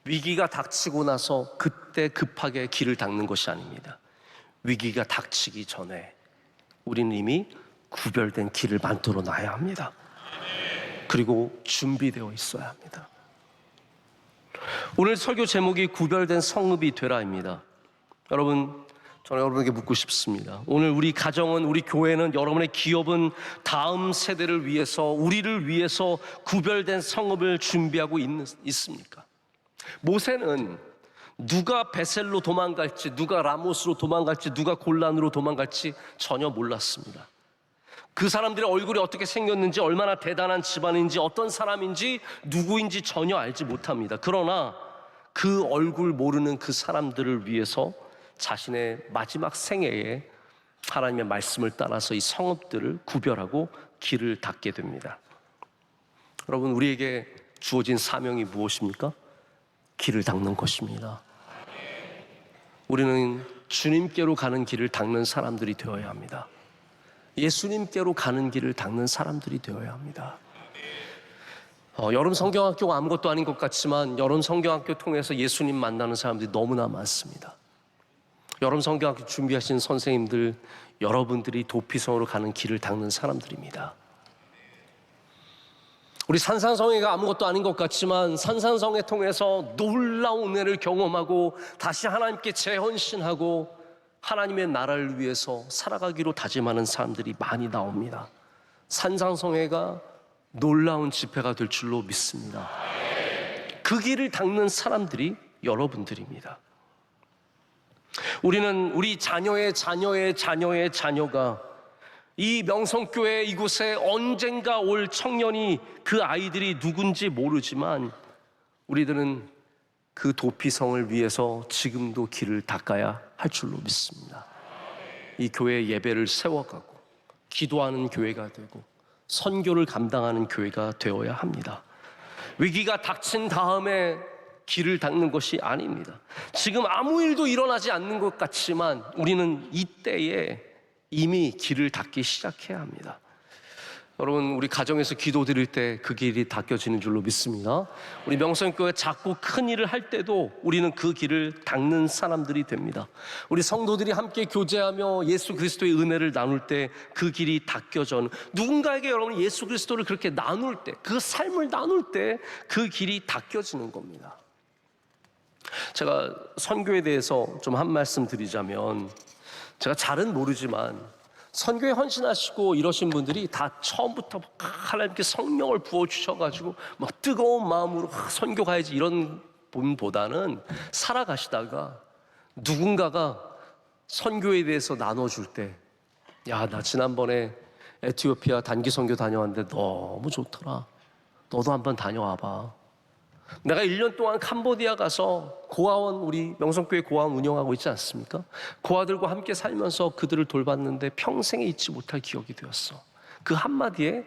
위기가 닥치고 나서 그때 급하게 길을 닦는 것이 아닙니다. 위기가 닥치기 전에 우리는 이미 구별된 길을 만들어 놔야 합니다. 그리고 준비되어 있어야 합니다. 오늘 설교 제목이 구별된 성읍이 되라입니다. 여러분, 저는 여러분에게 묻고 싶습니다. 오늘 우리 가정은, 우리 교회는, 여러분의 기업은 다음 세대를 위해서, 우리를 위해서 구별된 성읍을 준비하고 있습니까? 모세는 누가 베셀로 도망갈지, 누가 라모스로 도망갈지, 누가 골란으로 도망갈지 전혀 몰랐습니다. 그 사람들의 얼굴이 어떻게 생겼는지, 얼마나 대단한 집안인지, 어떤 사람인지, 누구인지 전혀 알지 못합니다. 그러나 그 얼굴 모르는 그 사람들을 위해서 자신의 마지막 생애에 하나님의 말씀을 따라서 이 성읍들을 구별하고 길을 닫게 됩니다. 여러분, 우리에게 주어진 사명이 무엇입니까? 길을 닦는 것입니다. 우리는 주님께로 가는 길을 닦는 사람들이 되어야 합니다. 예수님께로 가는 길을 닦는 사람들이 되어야 합니다. 여름 성경학교가 아무것도 아닌 것 같지만 여름 성경학교 통해서 예수님 만나는 사람들이 너무나 많습니다. 여름 성경학교 준비하신 선생님들, 여러분들이 도피성으로 가는 길을 닦는 사람들입니다. 우리 산산성회가 아무것도 아닌 것 같지만 산산성회 통해서 놀라운 은혜를 경험하고 다시 하나님께 재헌신하고 하나님의 나라를 위해서 살아가기로 다짐하는 사람들이 많이 나옵니다. 산산성회가 놀라운 집회가 될 줄로 믿습니다. 그 길을 닦는 사람들이 여러분들입니다. 우리는 우리 자녀의 자녀의 자녀의 자녀가 이 명성교회 이곳에 언젠가 올 청년이, 그 아이들이 누군지 모르지만 우리들은 그 도피성을 위해서 지금도 길을 닦아야 할 줄로 믿습니다. 이 교회 예배를 세워가고 기도하는 교회가 되고 선교를 감당하는 교회가 되어야 합니다. 위기가 닥친 다음에 길을 닦는 것이 아닙니다. 지금 아무 일도 일어나지 않는 것 같지만 우리는 이때에 이미 길을 닦기 시작해야 합니다. 여러분, 우리 가정에서 기도 드릴 때 그 길이 닦여지는 줄로 믿습니다. 우리 명성교회 작고 큰 일을 할 때도 우리는 그 길을 닦는 사람들이 됩니다. 우리 성도들이 함께 교제하며 예수 그리스도의 은혜를 나눌 때 그 길이 닦여져, 누군가에게 여러분 예수 그리스도를 그렇게 나눌 때, 그 삶을 나눌 때 그 길이 닦여지는 겁니다. 제가 선교에 대해서 좀 한 말씀 드리자면, 제가 잘은 모르지만 선교에 헌신하시고 이러신 분들이 다 처음부터 하나님께 성령을 부어주셔가지고 막 뜨거운 마음으로 선교 가야지 이런 분보다는 살아가시다가 누군가가 선교에 대해서 나눠줄 때, 야, 나 지난번에 에티오피아 단기 선교 다녀왔는데 너무 좋더라. 너도 한번 다녀와봐. 내가 1년 동안 캄보디아 가서 고아원, 우리 명성교회 고아원 운영하고 있지 않습니까? 고아들과 함께 살면서 그들을 돌봤는데 평생에 잊지 못할 기억이 되었어. 그 한마디에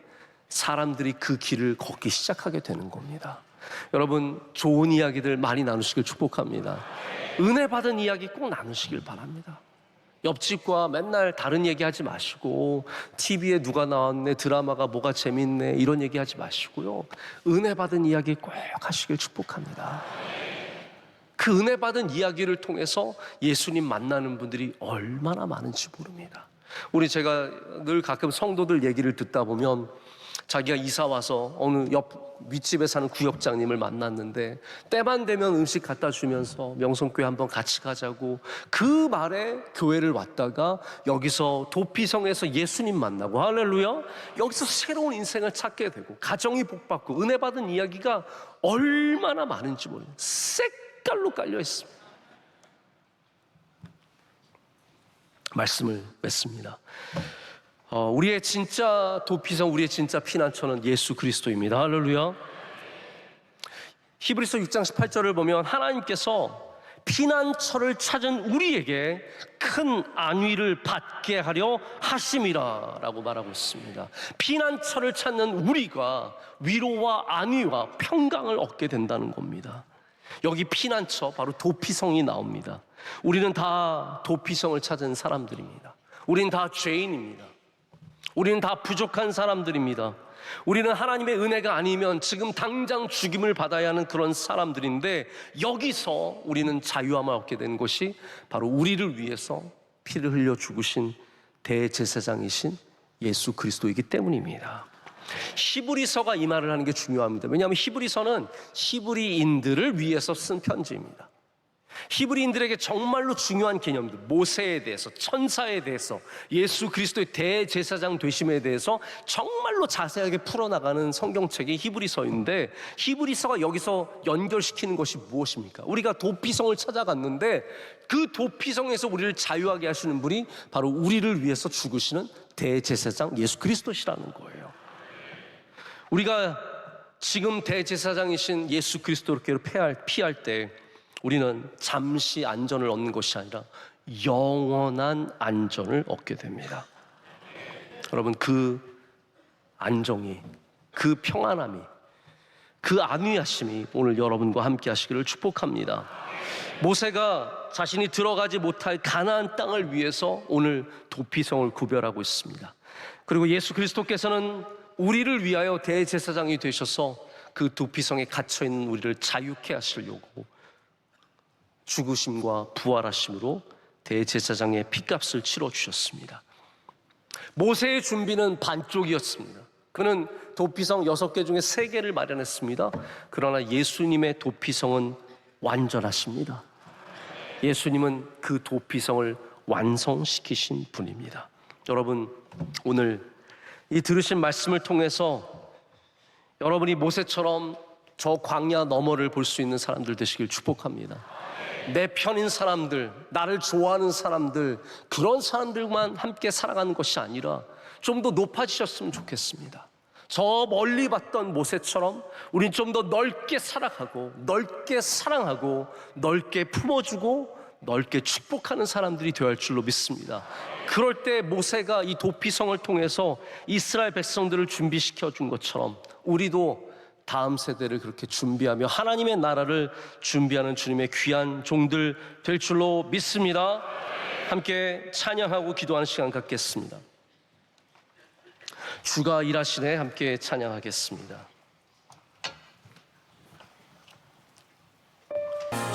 사람들이 그 길을 걷기 시작하게 되는 겁니다. 여러분, 좋은 이야기들 많이 나누시길 축복합니다. 은혜 받은 이야기 꼭 나누시길 바랍니다. 옆집과 맨날 다른 얘기하지 마시고 TV에 누가 나왔네, 드라마가 뭐가 재밌네 이런 얘기하지 마시고요, 은혜 받은 이야기 꼭 하시길 축복합니다. 그 은혜 받은 이야기를 통해서 예수님 만나는 분들이 얼마나 많은지 모릅니다. 제가 늘 가끔 성도들 얘기를 듣다 보면 자기가 이사 와서 어느 옆 윗집에 사는 구역장님을 만났는데 때만 되면 음식 갖다 주면서 명성교회 한번 같이 가자고 그 말에 교회를 왔다가 여기서 도피성에서 예수님 만나고, 할렐루야, 여기서 새로운 인생을 찾게 되고 가정이 복받고 은혜 받은 이야기가 얼마나 많은지 모릅니다. 색깔로 깔려 있습니다. 말씀을 맺습니다. 우리의 진짜 도피성, 우리의 진짜 피난처는 예수 그리스도입니다. 할렐루야. 히브리서 6장 18절을 보면 하나님께서 피난처를 찾은 우리에게 큰 안위를 받게 하려 하심이라 라고 말하고 있습니다. 피난처를 찾는 우리가 위로와 안위와 평강을 얻게 된다는 겁니다. 여기 피난처, 바로 도피성이 나옵니다. 우리는 다 도피성을 찾은 사람들입니다. 우리는 다 죄인입니다. 우리는 다 부족한 사람들입니다. 우리는 하나님의 은혜가 아니면 지금 당장 죽임을 받아야 하는 그런 사람들인데, 여기서 우리는 자유함을 얻게 된 것이 바로 우리를 위해서 피를 흘려 죽으신 대제사장이신 예수 그리스도이기 때문입니다. 히브리서가 이 말을 하는 게 중요합니다. 왜냐하면 히브리서는 히브리인들을 위해서 쓴 편지입니다. 히브리인들에게 정말로 중요한 개념들, 모세에 대해서, 천사에 대해서, 예수 그리스도의 대제사장 되심에 대해서 정말로 자세하게 풀어나가는 성경책이 히브리서인데, 히브리서가 여기서 연결시키는 것이 무엇입니까? 우리가 도피성을 찾아갔는데 그 도피성에서 우리를 자유하게 하시는 분이 바로 우리를 위해서 죽으시는 대제사장 예수 그리스도시라는 거예요. 우리가 지금 대제사장이신 예수 그리스도께로 피할 때 우리는 잠시 안전을 얻는 것이 아니라 영원한 안전을 얻게 됩니다. 여러분, 그 안정이, 그 평안함이, 그 안위하심이 오늘 여러분과 함께 하시기를 축복합니다. 모세가 자신이 들어가지 못할 가나안 땅을 위해서 오늘 도피성을 구별하고 있습니다. 그리고 예수 그리스도께서는 우리를 위하여 대제사장이 되셔서 그 도피성에 갇혀있는 우리를 자유케 하시려고 죽으심과 부활하심으로 대제사장의 핏값을 치러주셨습니다. 모세의 준비는 반쪽이었습니다. 그는 도피성 6개 중에 3개를 마련했습니다. 그러나 예수님의 도피성은 완전하십니다. 예수님은 그 도피성을 완성시키신 분입니다. 여러분, 오늘 이 들으신 말씀을 통해서 여러분이 모세처럼 저 광야 너머를 볼 수 있는 사람들 되시길 축복합니다. 내 편인 사람들, 나를 좋아하는 사람들, 그런 사람들만 함께 살아가는 것이 아니라 좀 더 높아지셨으면 좋겠습니다. 저 멀리 봤던 모세처럼 우린 좀 더 넓게 살아가고, 넓게 사랑하고, 넓게 품어주고, 넓게 축복하는 사람들이 되어야 할 줄로 믿습니다. 그럴 때 모세가 이 도피성을 통해서 이스라엘 백성들을 준비시켜 준 것처럼 우리도 다음 세대를 그렇게 준비하며 하나님의 나라를 준비하는 주님의 귀한 종들 될 줄로 믿습니다. 함께 찬양하고 기도하는 시간 갖겠습니다. 주가 일하시네. 함께 찬양하겠습니다.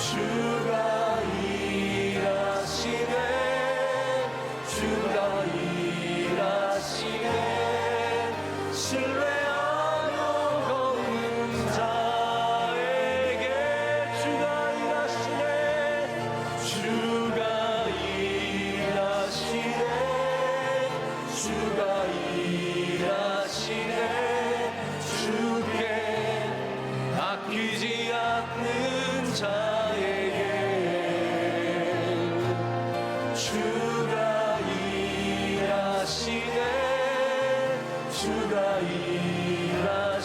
주가 일하시네. 주가 일하시네. 신뢰하며 걷는 자에게 주가 일하시네. 주가 일하시네. 주가 일하시네 주가 일하시네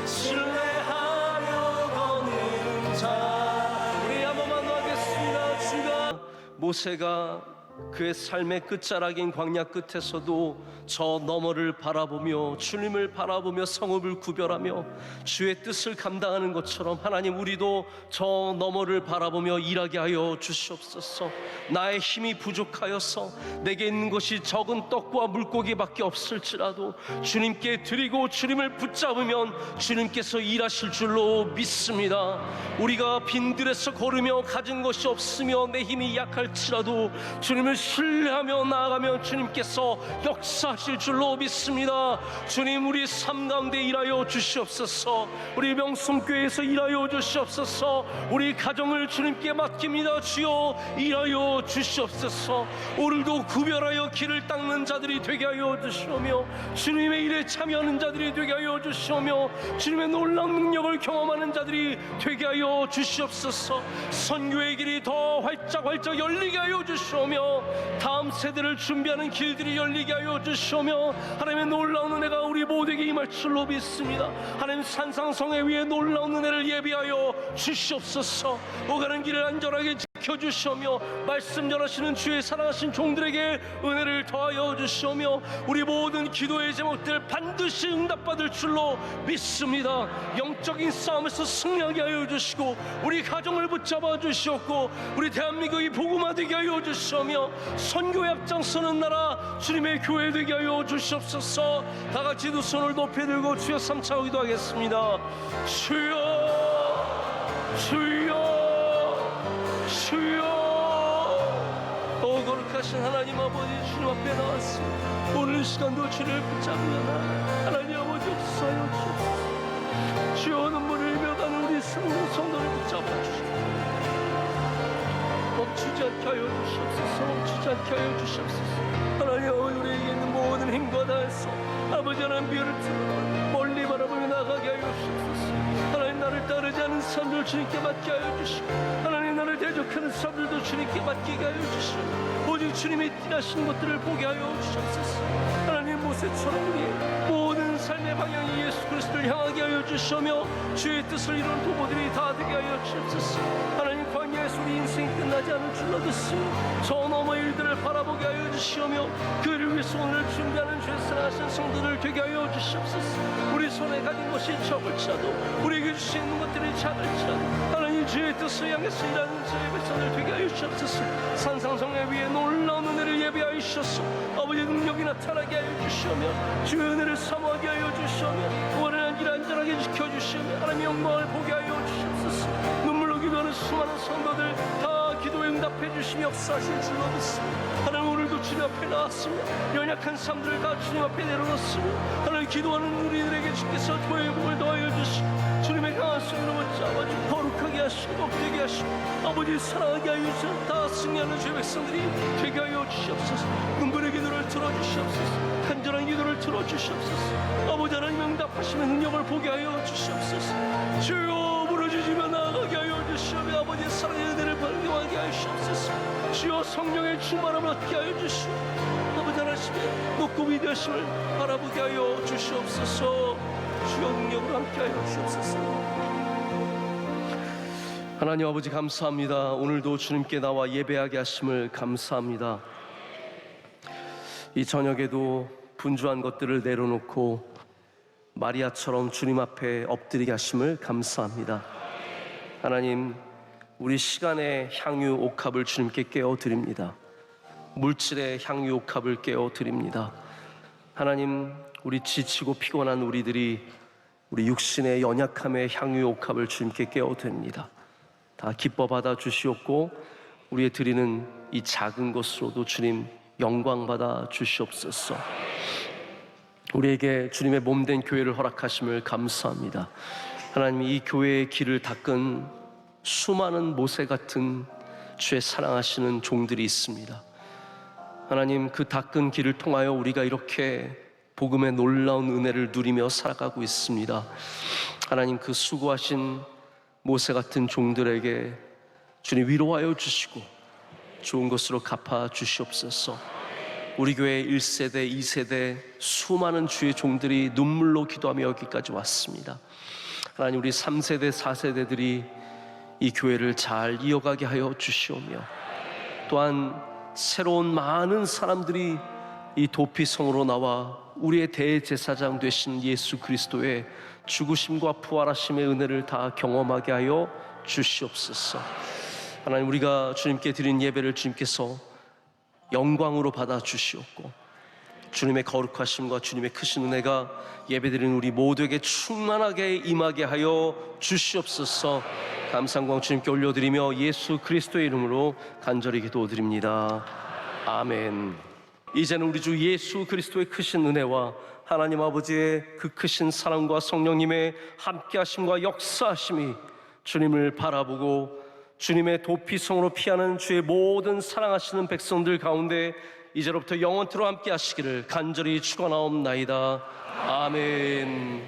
신뢰하며 걷는 자 우리 한 번만 더 하겠습니다. 주가 모세가 그의 삶의 끝자락인 광야 끝에서도 저 너머를 바라보며 주님을 바라보며 성읍을 구별하며 주의 뜻을 감당하는 것처럼 하나님 우리도 저 너머를 바라보며 일하게 하여 주시옵소서. 나의 힘이 부족하여서 내게 있는 것이 적은 떡과 물고기밖에 없을지라도 주님께 드리고 주님을 붙잡으면 주님께서 일하실 줄로 믿습니다. 우리가 빈들에서 걸으며 가진 것이 없으며 내 힘이 약할지라도 주님을 신뢰하며 나아가면 주님께서 역사하실 줄로 믿습니다. 주님 우리 삶 가운데 일하여 주시옵소서. 우리 명성교회에서 일하여 주시옵소서. 우리 가정을 주님께 맡깁니다. 주여 일하여 주시옵소서. 오늘도 구별하여 길을 닦는 자들이 되게 하여 주시오며 주님의 일에 참여하는 자들이 되게 하여 주시오며 주님의 놀라운 능력을 경험하는 자들이 되게 하여 주시옵소서. 선교의 길이 더 활짝 열리게 하여 주시오며 다음 세대를 준비하는 길들이 열리게 하여 주시오며 하나님의 놀라운 은혜가 우리 모두에게 임할 줄로 믿습니다. 하나님 산상성회 위에 놀라운 은혜를 예비하여 주시옵소서. 오가는 길을 안전하게 지켜주시오며 말씀 전하시는 주의 사랑하신 종들에게 은혜를 더하여 주시오며 우리 모든 기도의 제목들 반드시 응답받을 줄로 믿습니다. 영적인 싸움에서 승리하게 하여 주시고 우리 가정을 붙잡아 주시옵고 우리 대한민국이 복음화되게 하여 주시오며 선교에 앞장서는 나라 주님의 교회 되게 하여 주시옵소서. 다 같이 두 손을 높이 들고 주여 삼차 기도하겠습니다. 주여 주여 주여. 거룩하신 하나님 아버지 주님 앞에 나왔습니다. 오늘 이 시간도 주를 붙잡으려나 하나님 아버지 역사하여 주옵소서. 주여 눈물을 흘려가는 우리 성도를 붙잡아 주시옵소서. 멈추지 않게 하여 주시옵소서. 멈추지 않게 하여 주시옵소서. 하나님 우리에게 있는 모든 힘과 다해서 아버지 하나님 비를 멀리 바라보며 나가게 하여 주시옵소서. 하나님 나를 따르지 않은 사람들 주님께 맡게 하여 주시고 하나님 나를 대적하는 사람들도 주님께 맡기게 하여 주시고 오직 주님의 일하시는 것들을 보게 하여 주시옵소서. 하나님 모세처럼 우리 모든 삶의 방향이 예수 그리스도를 향하게 하여 주시오며 주의 뜻을 이루는 도모들이 다 되게 하여 주시옵소서. 하나님 광야에서 우리 인생이 끝나지 않을 줄로 믿습니다. 저 너머 일들을 바라보게 하여 주시오며 그를 위해서 오늘 준비하는 주의 사랑하신 성도들 되게 하여 주시옵소서. 우리 손에 가진 것이 적을지라도 우리에게 주시는 것들이 작을지라도 하나님 주의 뜻을 향해서 일하는 주의 백성들 되게 하여 주시옵소서. 산상성회 위에 놀라운 은혜를 예비하여 주셔서 아버지의 능력이 나타나게 하여 주시오며 주의 은혜를 사모하게 하여 주시오며 원하는 길 안전하게 지켜주시오며 하나님의 영광을 보게 하여 주시옵소서. 눈물로 기도하는 수많은 성도들 다 기도에 응답해 주시며 역사하실 줄로 믿습니다. 하나님 오늘도 주님 앞에 나왔습니다. 연약한 사람들을 다 주님 앞에 내려놓습니다. 하나님 기도하는 우리들에게 주께서 조의 복을 더하여 주시고 주님의 강한 손으로 붙잡아주고 거룩하게 하시고 복되게 하시고 아버지 사랑하게 하여 주시고 다 승리하는 주의 백성들이 되게 하여 주시옵소서. 눈물의 기도를 들어주시옵소서. 간절한 기도를 들어주시옵소서. 아버지 하나님 응답하시는 능력을 보게 하여 주시옵소서. 주여 부르짖으며 나아가게 하여 주시오며 아버지의 사랑의 은혜를 발견하게 하여 주시옵소서. 주여 성령의 충만함을 얻게 하여 주시오 아버지 하나님의 높고 위대하심을 바라보게 하여 주시옵소서. 주여 능력으로 함께 하여 주시옵소서. 하나님 아버지 감사합니다. 오늘도 주님께 나와 예배하게 하심을 감사합니다. 이 저녁에도 분주한 것들을 내려놓고 마리아처럼 주님 앞에 엎드리게 하심을 감사합니다. 하나님 우리 시간의 향유 옥합을 주님께 깨어드립니다. 물질의 향유 옥합을 깨어드립니다. 하나님 우리 지치고 피곤한 우리들이 우리 육신의 연약함의 향유 옥합을 주님께 깨어드립니다. 다 기뻐 받아 주시옵고 우리의 드리는 이 작은 것으로도 주님 영광 받아 주시옵소서. 우리에게 주님의 몸된 교회를 허락하심을 감사합니다. 하나님 이 교회의 길을 닦은 수많은 모세 같은 주의 사랑하시는 종들이 있습니다. 하나님 그 닦은 길을 통하여 우리가 이렇게 복음의 놀라운 은혜를 누리며 살아가고 있습니다. 하나님 그 수고하신 모세 같은 종들에게 주님 위로하여 주시고 좋은 것으로 갚아 주시옵소서. 우리 교회 1세대, 2세대 수많은 주의 종들이 눈물로 기도하며 여기까지 왔습니다. 하나님, 우리 3세대, 4세대들이 이 교회를 잘 이어가게 하여 주시오며, 또한 새로운 많은 사람들이 이 도피성으로 나와 우리의 대제사장 되신 예수 그리스도의 죽으심과 부활하심의 은혜를 다 경험하게 하여 주시옵소서. 하나님, 우리가 주님께 드린 예배를 주님께서 영광으로 받아 주시옵고, 주님의 거룩하심과 주님의 크신 은혜가 예배드리는 우리 모두에게 충만하게 임하게 하여 주시옵소서. 감사함과 주님께 올려드리며 예수 그리스도의 이름으로 간절히 기도드립니다. 아멘. 이제는 우리 주 예수 그리스도의 크신 은혜와 하나님 아버지의 그 크신 사랑과 성령님의 함께하심과 역사하심이 주님을 바라보고 주님의 도피성으로 피하는 주의 모든 사랑하시는 백성들 가운데 이제로부터 영원토록 함께 하시기를 간절히 축원하옵나이다. 아멘.